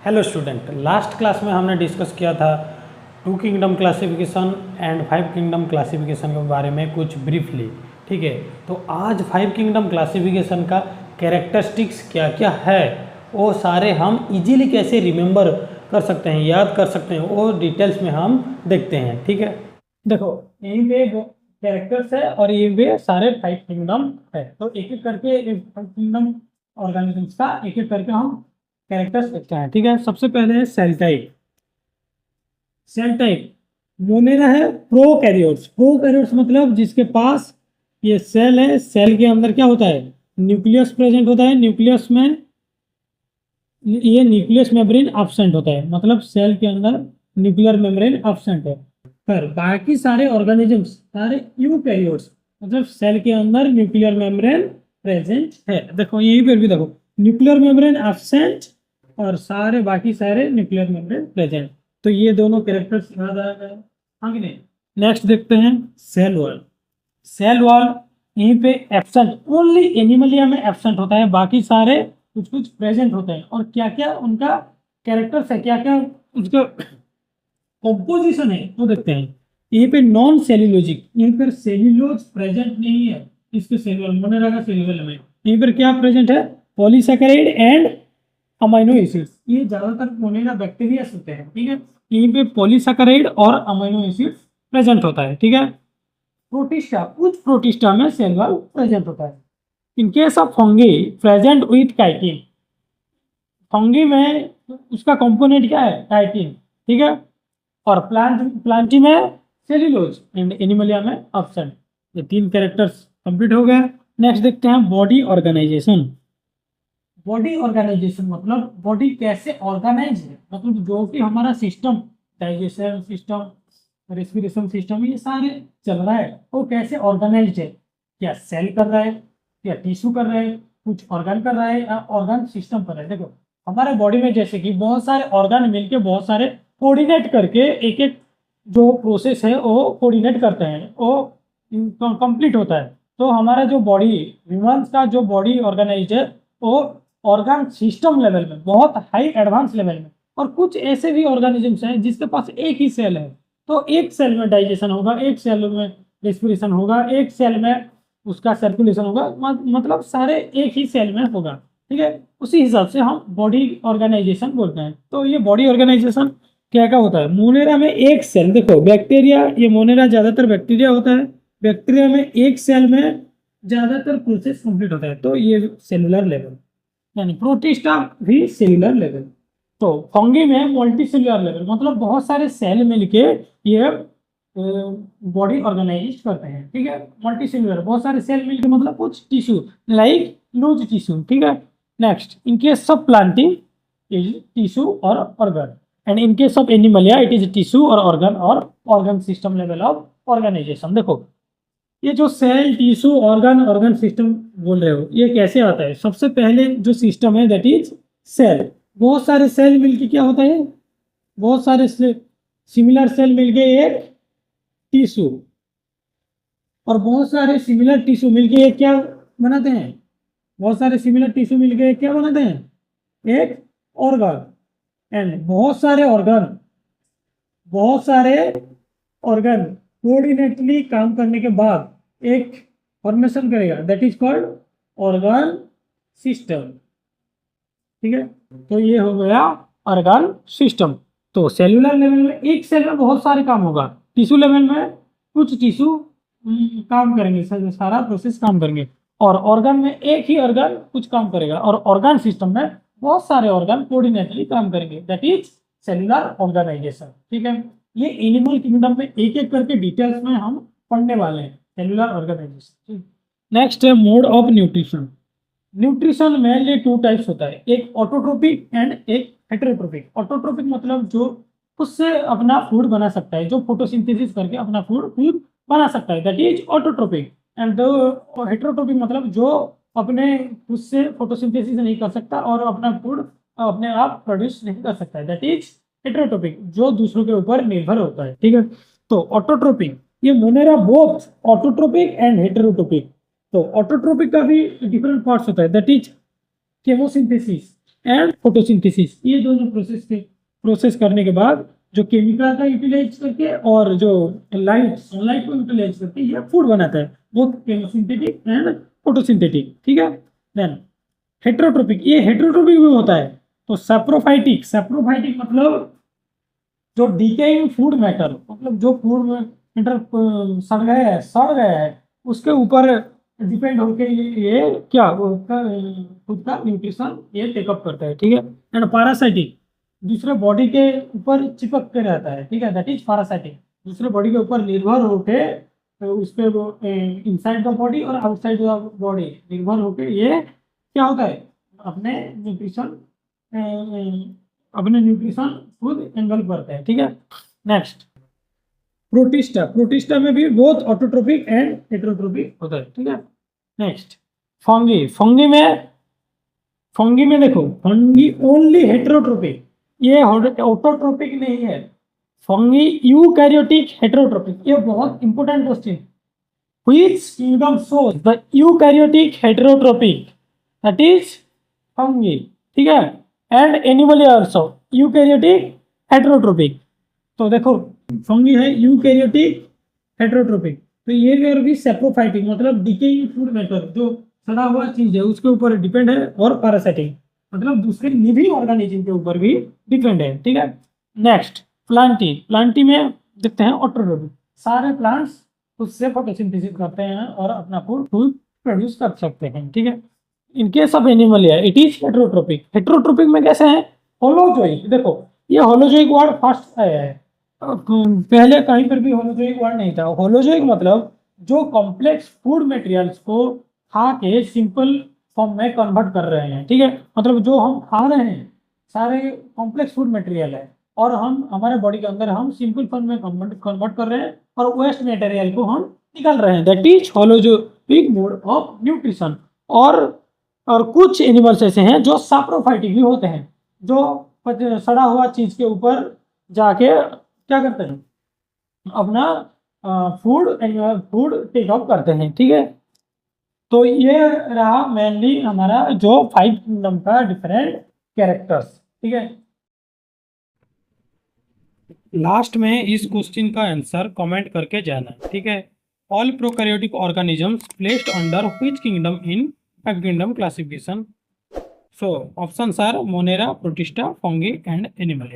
Hello student, last class में हमने discuss किया था two kingdom classification and five kingdom classification के बारे में कुछ ब्रीफली। ठीक है, तो आज फाइव किंगडम क्लासिफिकेशन का कैरेक्टरिस्टिक्स क्या क्या है वो सारे हम इजीली कैसे रिमेंबर कर सकते हैं, याद कर सकते हैं, वो डिटेल्स में हम देखते हैं। ठीक है, देखो यही पे कैरेक्टर्स है और ये वे सारे फाइव किंगडम है। तो एक एक करके फाइव किंगडम ऑर्गेनिजम्स का एक एक करके हम कैरेक्टर्स देखते हैं। ठीक है, सबसे पहले है cell type. Cell type Monera है प्रोकैरियोट्स। प्रोकैरियोट्स मतलब जिसके पास ये सेल है, सेल के अंदर क्या होता है, न्यूक्लियस प्रेजेंट होता है। न्यूक्लियस में ये न्यूक्लियस मेम्ब्रेन एब्सेंट होता है, मतलब सेल के अंदर न्यूक्लियर मेम्ब्रेन एब्सेंट है। पर बाकी सारे ऑर्गेनिजम्स सारे यूकैरियोट्स मतलब सेल के अंदर न्यूक्लियर मेम्ब्रेन प्रेजेंट है। देखो यहीं पर भी देखो न्यूक्लियर मेम्ब्रेन एब्सेंट और सारे बाकी सारे न्यूक्लियर मेम्ब्रेन प्रेजेंट। तो ये दोनों कैरेक्टर्स याद आ गए, हाँ कि नहीं। नेक्स्ट देखते हैं सेल वॉल। सेल वॉल यहीं पे एब्सेंट, ओनली एनिमलिया में एब्सेंट होता है, बाकी सारे कुछ कुछ प्रेजेंट होते हैं। और क्या क्या उनका कैरेक्टर्स है, क्या क्या उसका कंपोजिशन है वो देखते हैं। यहीं पे नॉन सेल्यूलोजिक, यहीं पर सेल्यूलोज प्रेजेंट नहीं है इसके सेलुलर मोनेरा का सेलुलर में। यहीं पर क्या प्रेजेंट है, पॉलीसैकेराइड एंड अमाइनो एसिड्स। ये ज्यादातर मोनेरा बैक्टीरिया होते हैं। ठीक है, यहीं पे पॉलीसैकेराइड और अमाइनो एसिड्स प्रेजेंट होता है। ठीक है, प्रोटिस्टा, कुछ प्रोटिस्टा में सेल वॉल प्रेजेंट होता है। इन case of fungi present with chitin, fungi में उसका कंपोनेंट क्या है, काइटिन। ठीक है, और प्लांटी में सेल्यूलोज एंड एनिमलिया में एब्सेंट। ये तीन कैरेक्टर्स कंप्लीट हो गए। नेक्स्ट देखते हैं बॉडी ऑर्गेनाइजेशन। बॉडी ऑर्गेनाइजेशन मतलब बॉडी कैसे ऑर्गेनाइज है, मतलब जो कि हमारा system, digestion system, respiration system, ये सारे चल रहा है वो कैसे ऑर्गेनाइज है। क्या सेल कर रहा है, क्या टिश्यू कर रहा है, कुछ ऑर्गन कर रहा है या ऑर्गन सिस्टम कर रहा है। देखो हमारे बॉडी में जैसे कि बहुत सारे ऑर्गन मिलके बहुत सारे कोऑर्डिनेट करके एक एक जो प्रोसेस है वो कोऑर्डिनेट करते हैं, वो कंप्लीट होता है। तो हमारा जो बॉडी, ह्यूमंस का जो बॉडी ऑर्गेनाइज है वो ऑर्गन सिस्टम लेवल में, बहुत हाई एडवांस लेवल में। और कुछ ऐसे भी ऑर्गेनिजम्स हैं जिसके पास एक ही सेल है, तो एक सेल में डाइजेशन होगा, एक सेल में रेस्पिरेशन होगा, एक सेल में उसका सर्कुलेशन होगा, मतलब सारे एक ही सेल में होगा। ठीक है, उसी हिसाब से हम बॉडी ऑर्गेनाइजेशन बोलते हैं। तो ये बॉडी ऑर्गेनाइजेशन क्या क्या होता है, मोनेरा में एक सेल, देखो बैक्टीरिया, ये मोनेरा ज्यादातर बैक्टीरिया होता है। बैक्टीरिया में एक सेल में ज्यादातर प्रोसेस कंप्लीट होता है, तो ये सेलुलर लेवल, यानी प्रोटिस्टा भी सेलुलर लेवल। तो फंगी में मल्टी सेलुलर लेवल, मतलब बहुत सारे सेल मिलके ये बॉडी ऑर्गेनाइज करते हैं। ठीक है, मल्टी सेलुलर बहुत सारे सेल मिलके, मतलब कुछ टिश्यू लाइक लूज टिश्यू। ठीक है, next in case of planting is tissue और organ, and in case of Animalia it is tissue और organ system level of organisation. देखो ये जो cell tissue organ organ system बोल रहे हो, ये कैसे आता है। सबसे पहले जो सिस्टम है दैट इज सेल। बहुत सारे सेल मिलके क्या होता है, बहुत सारे सिमिलर सेल मिलके एक टिश्यू, और बहुत सारे सिमिलर टिश्यू मिलके एक क्या बनाते हैं, बहुत सारे सिमिलर टिश्यू मिलके एक क्या बनाते हैं, एक ऑर्गन। एंड बहुत सारे ऑर्गन कोऑर्डिनेटली काम करने के बाद एक फॉर्मेशन करेगा, that is called organ system. ठीक है, तो ये हो गया ऑर्गन सिस्टम। तो सेलुलर लेवल में एक सेल में बहुत सारे काम होगा, टिश्यू लेवल में कुछ टिश्यू काम करेंगे, सारा प्रोसेस काम करेंगे, और ऑर्गन में एक ही ऑर्गन कुछ काम करेगा, और ऑर्गन सिस्टम में बहुत सारे ऑर्गन कोऑर्डिनेटली काम करेंगे, दैट इज सेलुलर ऑर्गेनाइजेशन। ठीक है, ये एनिमल किंगडम में एक एक करके डिटेल्स में हम पढ़ने वाले हैं सेलुलर ऑर्गेनाइजेशन। नेक्स्ट है mode of nutrition. Nutrition mainly two types होता है, एक ऑटोट्रोपिक एंड एक हेटेरोट्रोपिक। ऑटोट्रोपिक मतलब जो खुद से अपना फूड बना सकता है, जो फोटोसिंथेसिस करके अपना फूड खुद बना सकता है, दैट इज ऑटोट्रोपिक। एंड हेटेरोट्रोपिक मतलब जो अपने खुद से फोटोसिंथेसिस नहीं कर सकता और अपना फूड अपने आप प्रोड्यूस नहीं कर सकता है, दैट इज हेटेरोट्रोपिक, जो दूसरों के ऊपर निर्भर होता है। ठीक है, तो ऑटोट्रोपिक, ये मोनेरा बोथ ऑटोट्रोपिक एंड हेटेरोट्रोपिक। तो ऑटोट्रोपिक का भी डिफरेंट पार्ट्स होता है, that is chemosynthesis and photosynthesis. ये दोनों प्रोसेस करने के बाद जो केमिकल का यूटिलाइज करके और जो लाइट सनलाइट को यूटिलाइज करके ये फूड बनाता है, वो केमोसिंथेटिक एंड फोटोसिंथेटिक। ठीक है। देन हेट्रोट्रोपिक, ये हेट्रोट्रोपिक भी होता है। तो सैप्रोफाइटिक, सैप्रोफाइटिक मतलब जो डिकेइंग फूड मैटर, मतलब जो फूड मैटर सड़ गया है उसके ऊपर डिपेंड होके ये क्या उसका खुद का न्यूट्रिशन ये टेकअप करता है। ठीक है। एंड पैरासाइटिक, दूसरे बॉडी के ऊपर चिपक के रहता है। ठीक है, दैट इज पैरासाइटिक। दूसरे बॉडी के ऊपर निर्भर होके उस पर वो इनसाइड द बॉडी और आउटसाइड द बॉडी निर्भर होके ये क्या होता है, अपने न्यूट्रिशन खुद एनवेल्प करते हैं। ठीक है। नेक्स्ट प्रोटिस्टा, प्रोटिस्टा में भी बोथ ऑटोट्रोपिक एंड हेटेरोट्रोपिक होता है। ठीक है। नेक्स्ट फंगी, फंगी में देखो, फंगी ओनली हेटेरोट्रोपिक, ये ऑटोट्रोपिक नहीं है। फंगी यूकैरियोटिक हेटेरोट्रोपिक, ये बहुत important question. Which kingdom shows the eukaryotic heterotrophic, that is fungi. ठीक है। And animal also eukaryotic heterotrophic. तो देखो फंगी है यूकैरियोटिक हेटेरोट्रोपिक, तो ये भी सैप्रोफाइटिक मतलब डिकेइंग फूड मैटर, जो सड़ा हुआ चीज है उसके ऊपर डिपेंड है, और पैरासाइटिक मतलब दूसरे लिविंग ऑर्गेनिज्म के ऊपर भी डिपेंड है। ठीक है। नेक्स्ट प्लांटी, प्लांटी में देखते हैं ऑटोट्रोपिक, सारे प्लांट्स उससे फोटोसिंथेसिस करते हैं और अपना फूड प्रोड्यूस कर सकते हैं। ठीक है। In case of animal it is heterotrophic. Heterotrophic में कैसे है, होलोजोइक, देखो ये होलोजोइक वर्ड फर्स्ट आया है, पहले कहीं पर भी होलोजोइक वर्ड नहीं था। होलोजोइक मतलब जो कॉम्प्लेक्स फूड मटेरियल्स को खा के सिंपल फॉर्म में कन्वर्ट कर रहे हैं। ठीक है, मतलब जो हम खा रहे हैं सारे कॉम्प्लेक्स फूड मटेरियल है और हम हमारे बॉडी के अंदर हम सिंपल फॉर्म में कन्वर्ट कर रहे हैं और वेस्ट मटेरियल को हम निकाल रहे हैं, that is holozoic mode of nutrition. और कुछ एनिमल्स ऐसे हैं जो सैप्रोफाइटिक भी होते हैं, जो सड़ा हुआ चीज के ऊपर जाके क्या करते हैं, अपना फूड टेक ऑफ करते हैं। ठीक है। तो ये रहा मेनली हमारा जो 5 किंगडम का डिफरेंट कैरेक्टर्स। ठीक है। लास्ट में इस क्वेश्चन का आंसर कमेंट करके जाना। ठीक है। All prokaryotic organisms placed under which kingdom in 5 kingdom classification? So options are monera, protista, fungi and animal.